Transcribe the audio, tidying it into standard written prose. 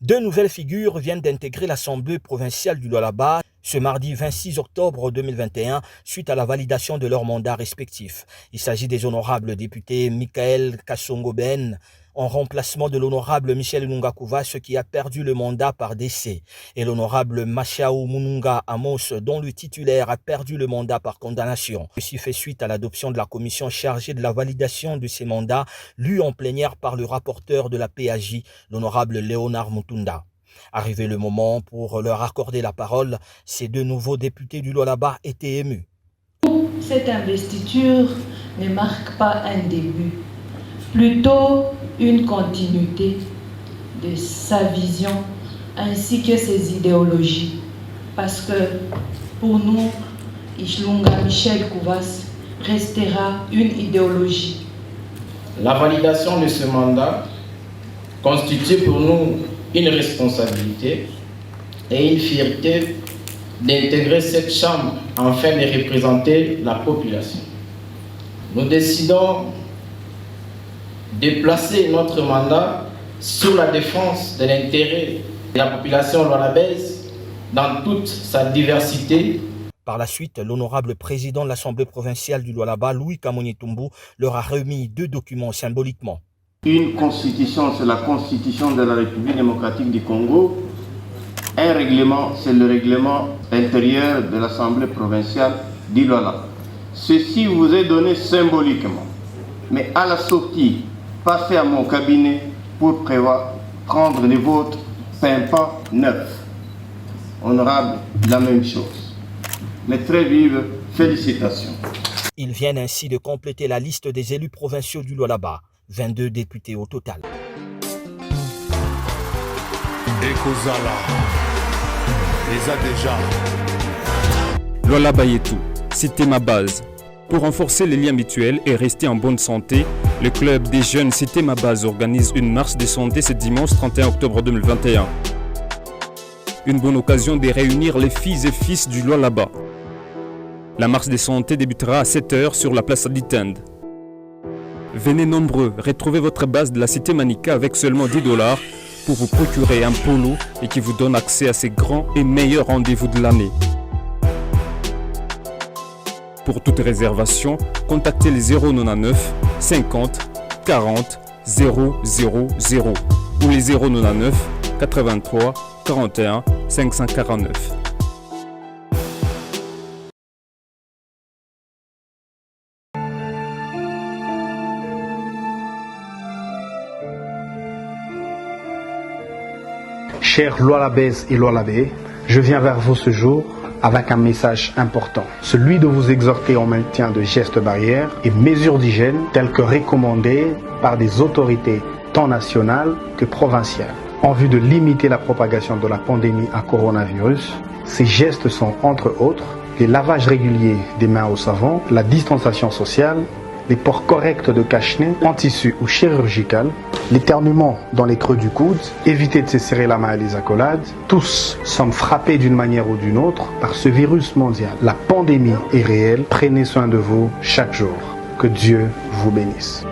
Deux nouvelles figures viennent d'intégrer l'Assemblée provinciale du Lualaba ce mardi 26 octobre 2021 suite à la validation de leurs mandats respectifs. Il s'agit des honorables députés Michael Kassongo-Ben en remplacement de l'honorable Michel Nunga-Kouva, ce qui a perdu le mandat par décès, et l'honorable Machao Mununga Amos, dont le titulaire a perdu le mandat par condamnation. Ceci fait suite à l'adoption de la commission chargée de la validation de ces mandats, lue en plénière par le rapporteur de la PAJ, l'honorable Léonard Mutunda. Arrivé le moment pour leur accorder la parole, ces deux nouveaux députés du Lualaba étaient émus. Cette investiture ne marque pas un début, plutôt une continuité de sa vision ainsi que ses idéologies. Parce que pour nous, Ichlunga Michel Kouvas restera une idéologie. La validation de ce mandat constitue pour nous une responsabilité et une fierté d'intégrer cette chambre afin de représenter la population. Nous décidons de placer notre mandat sur la défense de l'intérêt de la population lualabaise dans toute sa diversité. Par la suite, l'honorable président de l'Assemblée provinciale du Lualaba, Louis Kamonyi-Tumbu, leur a remis deux documents symboliquement. Une constitution, c'est la constitution de la République démocratique du Congo. Un règlement, c'est le règlement intérieur de l'Assemblée provinciale du Lualaba. Ceci vous est donné symboliquement. Mais à la sortie, passez à mon cabinet pour prévoir prendre les vôtres pimpants neufs. Honorable, la même chose. Mais très vive félicitations. Ils viennent ainsi de compléter la liste des élus provinciaux du Lualaba. 22 députés au total. Ekozala, les a déjà. Lualaba Yetu, c'était ma base. Pour renforcer les liens mutuels et rester en bonne santé, le club des jeunes C'était ma base organise une marche de santé ce dimanche 31 octobre 2021. Une bonne occasion de réunir les filles et fils du Lualaba. La marche de santé débutera à 7 h sur la place Ditend. Venez nombreux, retrouvez votre base de la Cité Manika avec seulement 10 $ pour vous procurer un polo et qui vous donne accès à ces grands et meilleurs rendez-vous de l'année. Pour toute réservation, contactez les 099 50 40 000 ou les 099 83 41 549. Chers Lualabaises et Lualabais, je viens vers vous ce jour avec un message important, celui de vous exhorter en maintien de gestes barrières et mesures d'hygiène telles que recommandées par des autorités tant nationales que provinciales. En vue de limiter la propagation de la pandémie à coronavirus, ces gestes sont entre autres les lavages réguliers des mains au savon, la distanciation sociale, les ports corrects de cache-nez en tissu ou chirurgical, l'éternuement dans les creux du coude, éviter de se serrer la main à les accolades. Tous sommes frappés d'une manière ou d'une autre par ce virus mondial. La pandémie est réelle, prenez soin de vous chaque jour. Que Dieu vous bénisse.